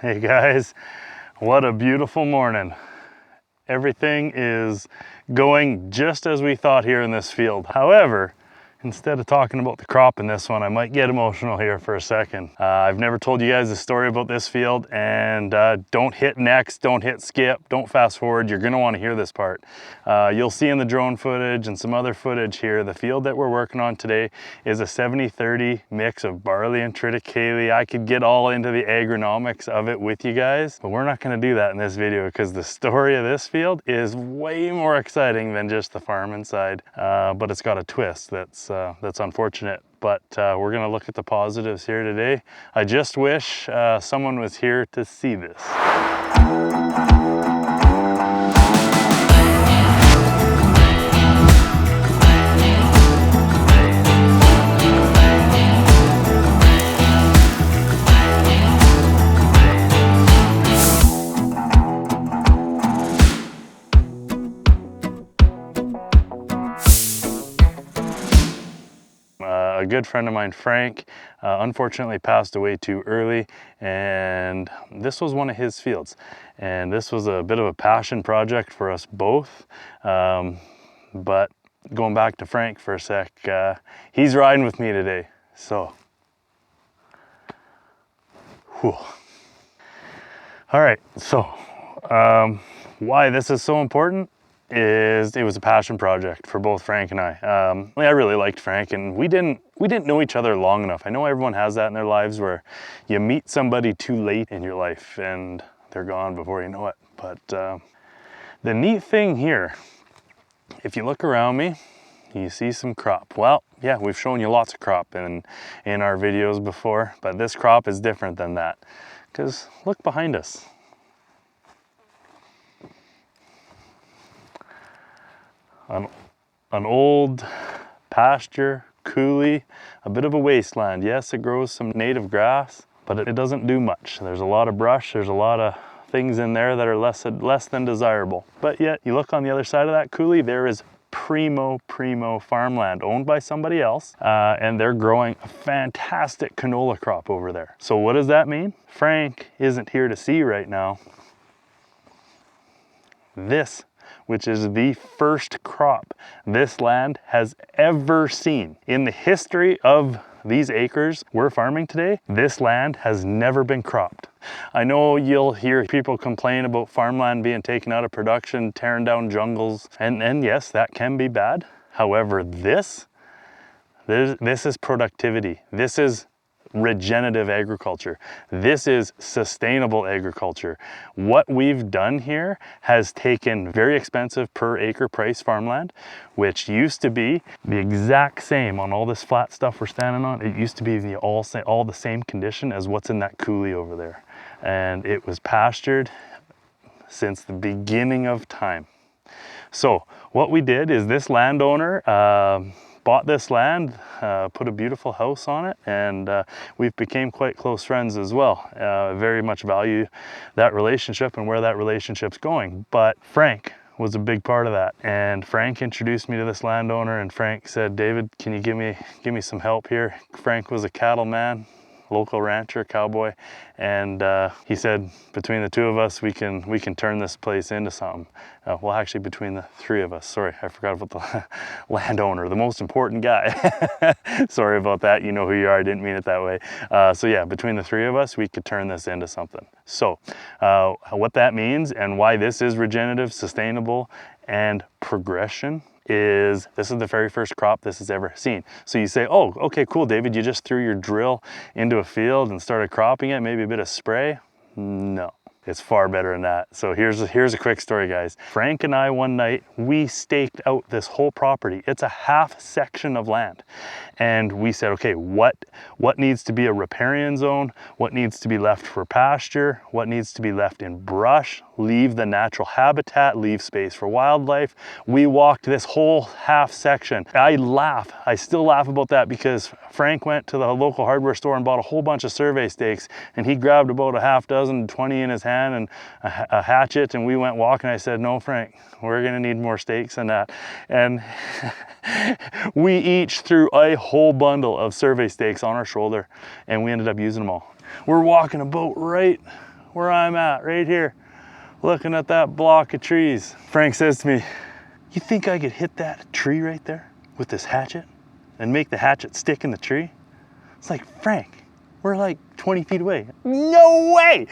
Hey guys, what a beautiful morning. Everything is going just as we thought here in this field. However, instead of talking about the crop in this one, I might get emotional here for a second. I've never told you guys the story about this field, and don't hit next, don't hit skip, don't fast forward. You're gonna wanna hear this part. You'll see in the drone footage and some other footage here, the field that we're working on today is a 70-30 mix of barley and triticale. I could get all into the agronomics of it with you guys, but we're not gonna do that in this video because the story of this field is way more exciting than just the farm inside, but it's got a twist that's unfortunate. But we're gonna look at the positives here today. I just wish someone was here to see this. A good friend of mine, Frank, unfortunately passed away too early, and this was one of his fields. And this was a bit of a passion project for us both. But going back to Frank for a sec, he's riding with me today, so. Whew. All right, so why this is so important is it was a passion project for both Frank and I. I really liked Frank, and we didn't know each other long enough. I know everyone has that in their lives where you meet somebody too late in your life and they're gone before you know it. But the neat thing here, if you look around me, you see some crop. Well, yeah, we've shown you lots of crop in our videos before, but this crop is different than that. Because look behind us. An old pasture, coulee, a bit of a wasteland. Yes, it grows some native grass, but it doesn't do much. There's a lot of brush, there's a lot of things in there that are less than desirable. But yet, you look on the other side of that coulee, there is primo farmland owned by somebody else, and they're growing a fantastic canola crop over there. So what does that mean? Frank isn't here to see right now. This, which is the first crop this land has ever seen. In the history of these acres we're farming today, this land has never been cropped. I know you'll hear people complain about farmland being taken out of production, tearing down jungles, and yes, that can be bad. However, this is productivity. This is regenerative agriculture. This is sustainable agriculture. What we've done here has taken very expensive per acre price farmland, which used to be the exact same on all this flat stuff we're standing on. It used to be all the same condition as what's in that coulee over there. And it was pastured since the beginning of time. So what we did is this landowner bought this land, put a beautiful house on it, and we've became quite close friends as well. Very much value that relationship and where that relationship's going. But Frank was a big part of that, and Frank introduced me to this landowner, and Frank said, "David, can you give me some help here?" Frank was a cattleman, local rancher, cowboy, and he said, between the two of us, we can turn this place into something. Well, actually, between the three of us. Sorry, I forgot about the landowner, the most important guy. Sorry about that. You know who you are. I didn't mean it that way. So yeah, between the three of us, we could turn this into something. So what that means and why this is regenerative, sustainable, and progression is this is the very first crop this has ever seen. So you say, oh, okay, cool, David, you just threw your drill into a field and started cropping it, maybe a bit of spray? No, it's far better than that. So here's a quick story, guys. Frank and I, one night, we staked out this whole property. It's a half section of land. And we said, okay, what needs to be a riparian zone? What needs to be left for pasture? What needs to be left in brush? Leave the natural habitat, leave space for wildlife. We walked this whole half section. I still laugh about that because Frank went to the local hardware store and bought a whole bunch of survey stakes, and he grabbed about a half dozen, 20 in his hand and a hatchet, and we went walking. I said, no, Frank, we're gonna need more stakes than that. And we each threw a whole bundle of survey stakes on our shoulder, and we ended up using them all. We're walking about right where I'm at, right here, looking at that block of trees. Frank says to me, you think I could hit that tree right there with this hatchet and make the hatchet stick in the tree? It's like, Frank, we're like 20 feet away. No way!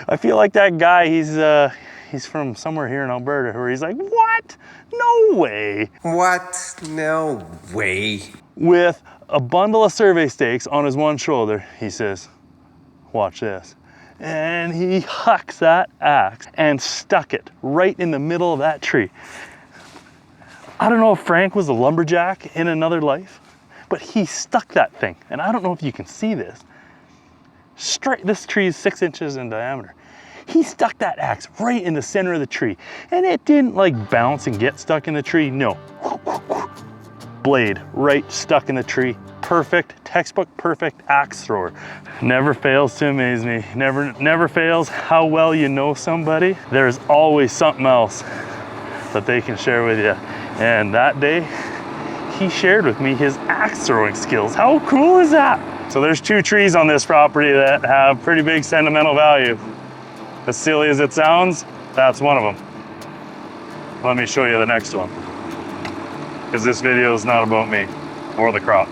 I feel like that guy, he's from somewhere here in Alberta where he's like, what? No way. What? No way. With a bundle of survey stakes on his one shoulder, he says, watch this. And he hucks that axe and stuck it right in the middle of that tree. I don't know if Frank was a lumberjack in another life, but he stuck that thing. And I don't know if you can see this. Straight, this tree is 6 inches in diameter. He stuck that axe right in the center of the tree. And it didn't like bounce and get stuck in the tree, no. Blade right stuck in the tree. Perfect, textbook perfect axe thrower. Never fails to amaze me. Never fails how well you know somebody. There's always something else that they can share with you. And that day, he shared with me his axe throwing skills. How cool is that? So there's 2 trees on this property that have pretty big sentimental value. As silly as it sounds, that's one of them. Let me show you the next one. Because this video is not about me or the crop.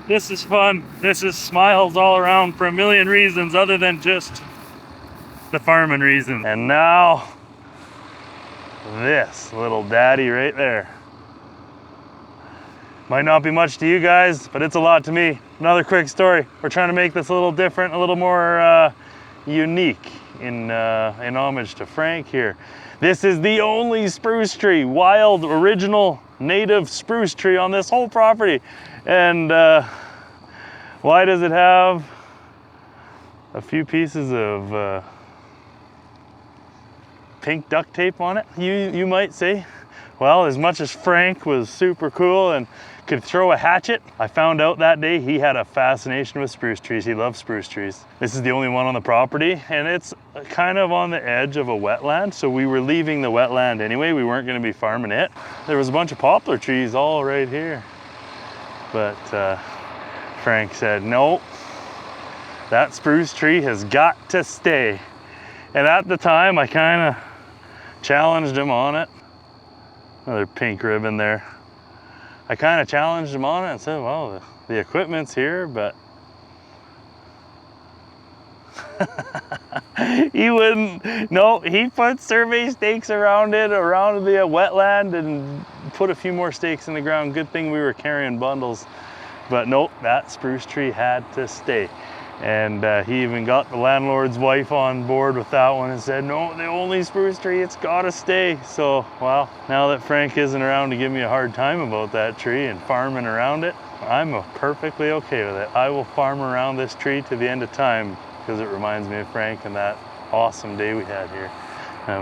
This is fun. This is smiles all around for a million reasons other than just the farming reason. And now, this little daddy right there. Might not be much to you guys, but it's a lot to me. Another quick story. We're trying to make this a little different, a little more unique in homage to Frank here. This is the only spruce tree, wild, original, native spruce tree on this whole property. And why does it have a few pieces of pink duct tape on it, you might say? Well, as much as Frank was super cool and could throw a hatchet, I found out that day he had a fascination with spruce trees. He loves spruce trees. This is the only one on the property, and it's kind of on the edge of a wetland, so we were leaving the wetland anyway. We weren't going to be farming it. There was a bunch of poplar trees all right here. But Frank said, no, that spruce tree has got to stay. And at the time, I kind of challenged him on it. Another pink ribbon there. I kind of challenged him on it and said, well, the equipment's here, but he wouldn't. No, he put survey stakes around it, around the wetland, and put a few more stakes in the ground. Good thing we were carrying bundles. But nope, that spruce tree had to stay. And he even got the landlord's wife on board with that one and said, no, the only spruce tree, it's gotta stay. So, well, now that Frank isn't around to give me a hard time about that tree and farming around it, I'm perfectly okay with it. I will farm around this tree to the end of time because it reminds me of Frank and that awesome day we had here.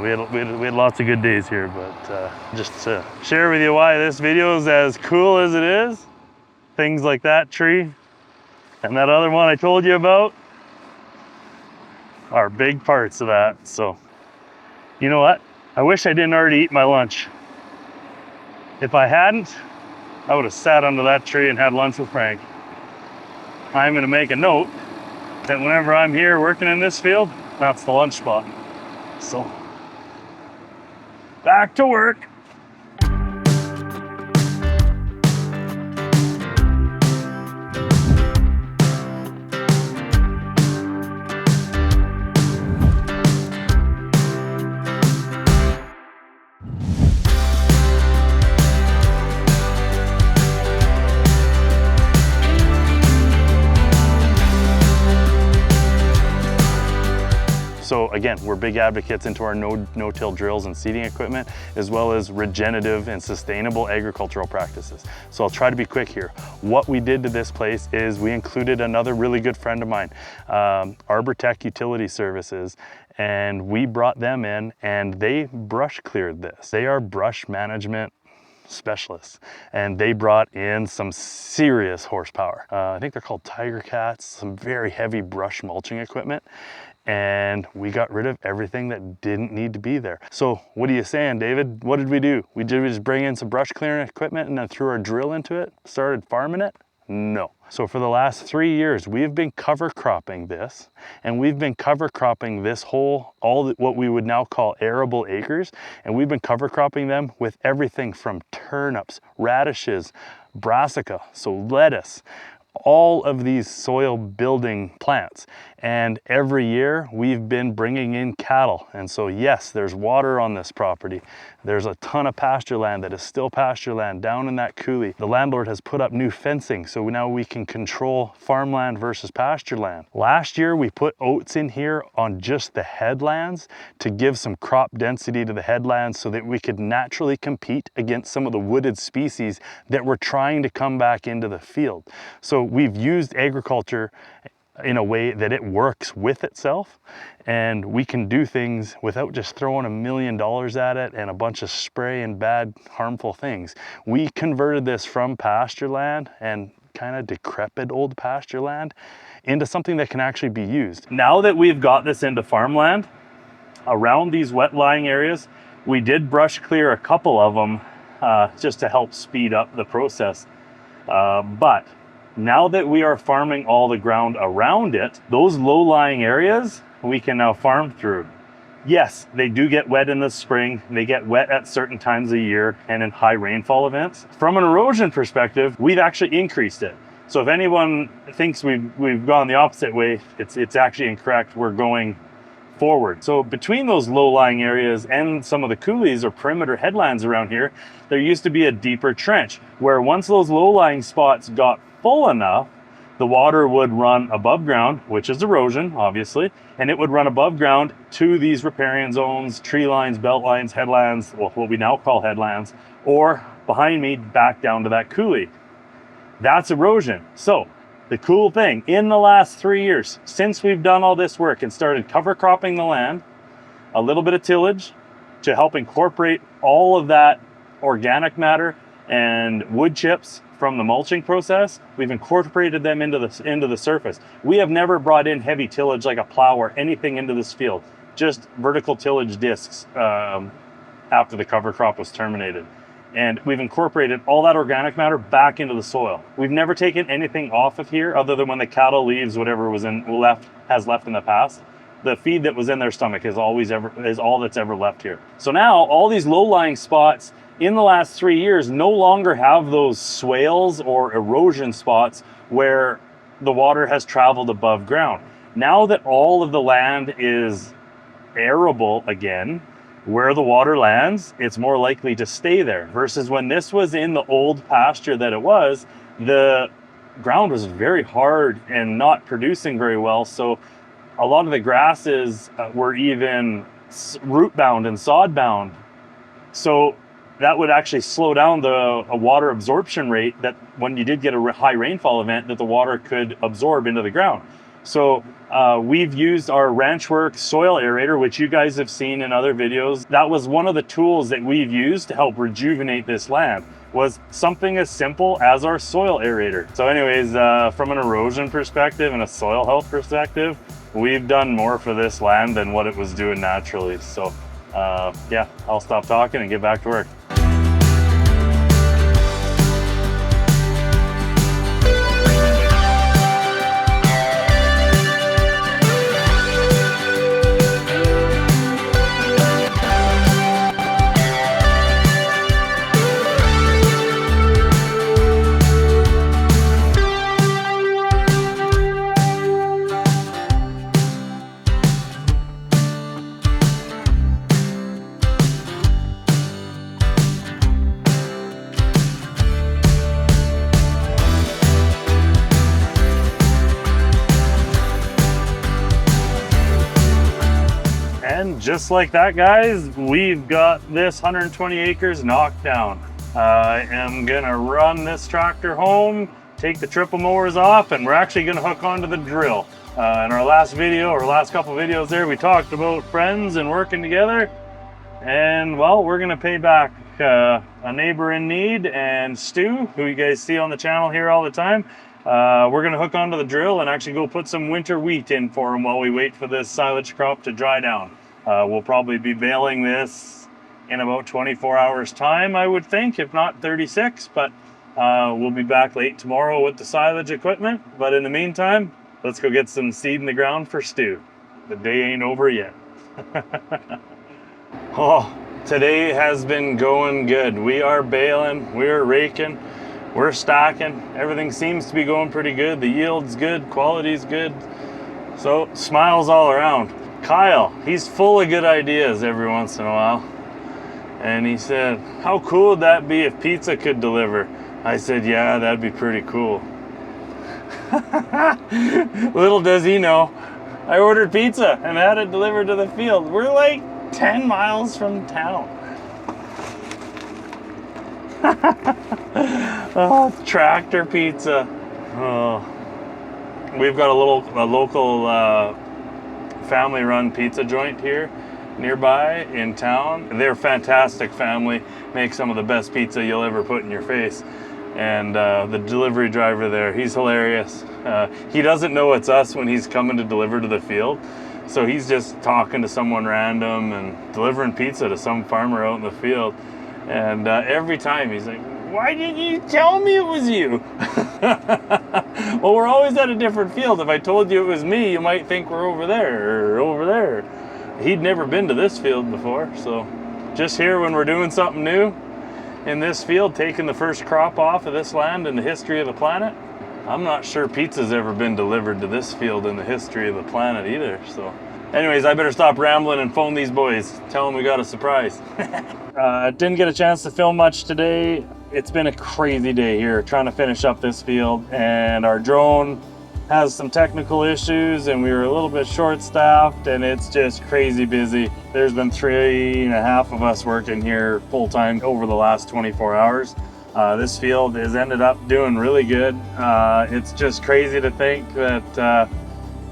We had lots of good days here, but just to share with you why this video is as cool as it is, things like that tree and that other one I told you about are big parts of that. So, you know what? I wish I didn't already eat my lunch. If I hadn't, I would have sat under that tree and had lunch with Frank. I'm gonna make a note that whenever I'm here working in this field, that's the lunch spot. So, back to work. So again, we're big advocates into our no-till drills and seeding equipment, as well as regenerative and sustainable agricultural practices. So I'll try to be quick here. What we did to this place is we included another really good friend of mine, Arbor Tech Utility Services, and we brought them in and they brush cleared this. They are brush management specialists, and they brought in some serious horsepower. I think they're called Tiger Cats, some very heavy brush mulching equipment, and we got rid of everything that didn't need to be there. So what are you saying, David? What did we do? We just bring in some brush clearing equipment and then threw our drill into it, started farming it? No. So for the last 3 years, we've been cover cropping this, and we've been cover cropping this whole, what we would now call arable acres, and we've been cover cropping them with everything from turnips, radishes, brassica, so lettuce, all of these soil building plants. And every year we've been bringing in cattle. And so yes, there's water on this property. There's a ton of pasture land that is still pasture land down in that coulee. The landlord has put up new fencing, so now we can control farmland versus pasture land. Last year we put oats in here on just the headlands to give some crop density to the headlands so that we could naturally compete against some of the wooded species that were trying to come back into the field. So we've used agriculture in a way that it works with itself, and we can do things without just throwing $1 million at it and a bunch of spray and bad harmful things. We converted this from pasture land and kind of decrepit old pasture land into something that can actually be used. Now that we've got this into farmland, around these wet lying areas, we did brush clear a couple of them just to help speed up the process. But now that we are farming all the ground around it, those low-lying areas we can now farm through. Yes, they do get wet in the spring. They get wet at certain times of year and in high rainfall events. From an erosion perspective, we've actually increased it. So if anyone thinks we've gone the opposite way, it's actually incorrect. We're going forward. So between those low-lying areas and some of the coulees or perimeter headlands around here, there used to be a deeper trench where once those low-lying spots got full enough, the water would run above ground, which is erosion, obviously, and it would run above ground to these riparian zones, tree lines, belt lines, headlands, well, what we now call headlands, or behind me, back down to that coulee. That's erosion. So the cool thing, in the last 3 years, since we've done all this work and started cover cropping the land, a little bit of tillage to help incorporate all of that organic matter and wood chips from the mulching process, we've incorporated them into the surface. We have never brought in heavy tillage like a plow or anything into this field, just vertical tillage discs after the cover crop was terminated. And we've incorporated all that organic matter back into the soil. We've never taken anything off of here other than when the cattle leaves whatever has left in the past. The feed that was in their stomach is all that's ever left here. So now all these low-lying spots in the last 3 years no longer have those swales or erosion spots where the water has traveled above ground. Now that all of the land is arable again, where the water lands, it's more likely to stay there. Versus when this was in the old pasture that it was, the ground was very hard and not producing very well. So a lot of the grasses were even root bound and sod bound. So that would actually slow down the water absorption rate, that when you did get a high rainfall event, that the water could absorb into the ground. So we've used our RanchWorks soil aerator, which you guys have seen in other videos. That was one of the tools that we've used to help rejuvenate this land, was something as simple as our soil aerator. So anyways, from an erosion perspective and a soil health perspective, we've done more for this land than what it was doing naturally. So yeah, I'll stop talking and get back to work. just like that, guys, we've got this 120 acres knocked down. I am gonna run this tractor home, take the triple mowers off, and we're actually gonna hook onto the drill. In our last video, or last couple videos there, we talked about friends and working together. And well, we're gonna pay back a neighbor in need, and Stu, who you guys see on the channel here all the time. We're gonna hook onto the drill and actually go put some winter wheat in for him while we wait for this silage crop to dry down. We'll probably be baling this in about 24 hours time, I would think, if not 36, but we'll be back late tomorrow with the silage equipment. But in the meantime, let's go get some seed in the ground for Stu. The day ain't over yet. Oh, today has been going good. We are baling, we're raking, we're stacking. Everything seems to be going pretty good. The yield's good, quality's good. So smiles all around. Kyle, he's full of good ideas every once in a while. And he said, how cool would that be if pizza could deliver? I said, yeah, that'd be pretty cool. Little does he know, I ordered pizza and had it delivered to the field. We're like 10 miles from town. Oh, tractor pizza. Oh. We've got a local family-run pizza joint here nearby in town. They're a fantastic family, make some of the best pizza you'll ever put in your face. And the delivery driver there, he's hilarious. He doesn't know it's us when he's coming to deliver to the field. So he's just talking to someone random and delivering pizza to some farmer out in the field. And every time he's like, why didn't you tell me it was you? Well, we're always at a different field. If I told you it was me, you might think we're over there or over there. He'd never been to this field before. So just here when we're doing something new in this field, taking the first crop off of this land in the history of the planet. I'm not sure pizza's ever been delivered to this field in the history of the planet either. So anyways, I better stop rambling and phone these boys. Tell them we got a surprise. Didn't get a chance to film much today. It's been a crazy day here trying to finish up this field, and our drone has some technical issues and we were a little bit short-staffed, and it's just crazy busy. There's been 3.5 of us working here full-time over the last 24 hours. This field has ended up doing really good. It's just crazy to think that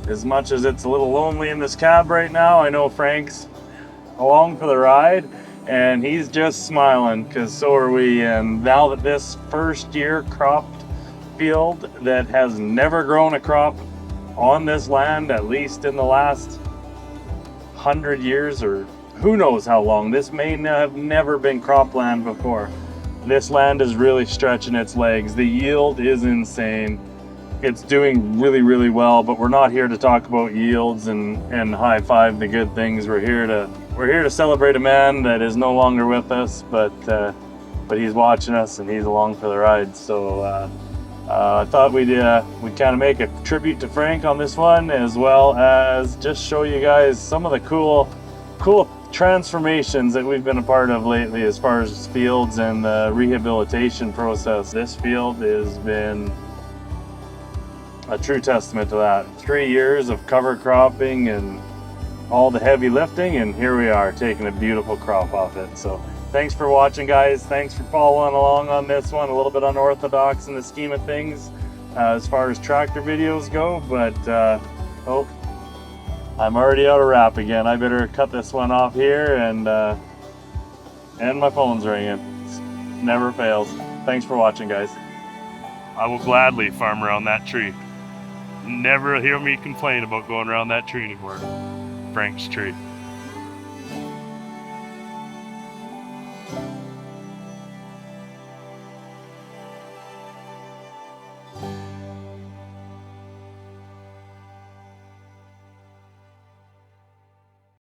as much as it's a little lonely in this cab right now, I know Frank's along for the ride and he's just smiling because so are we. And now that this first year cropped field that has never grown a crop on this land, at least in the last 100 years or who knows how long, this may have never been cropland before. This land is really stretching its legs. The yield is insane. It's doing really, really well, but we're not here to talk about yields and high five the good things. We're here to celebrate a man that is no longer with us, but he's watching us and he's along for the ride. So I thought we'd kind of make a tribute to Frank on this one, as well as just show you guys some of the cool transformations that we've been a part of lately as far as fields and the rehabilitation process. This field has been a true testament to that. 3 years of cover cropping and all the heavy lifting, and here we are taking a beautiful crop off it. So thanks for watching, guys. Thanks for following along on this one. A little bit unorthodox in the scheme of things as far as tractor videos go, but oh, I'm already out of wrap again. I better cut this one off here, and my phone's ringing. It never fails. Thanks for watching, guys. I will gladly farm around that tree. Never hear me complain about going around that tree anymore. Frank's tree.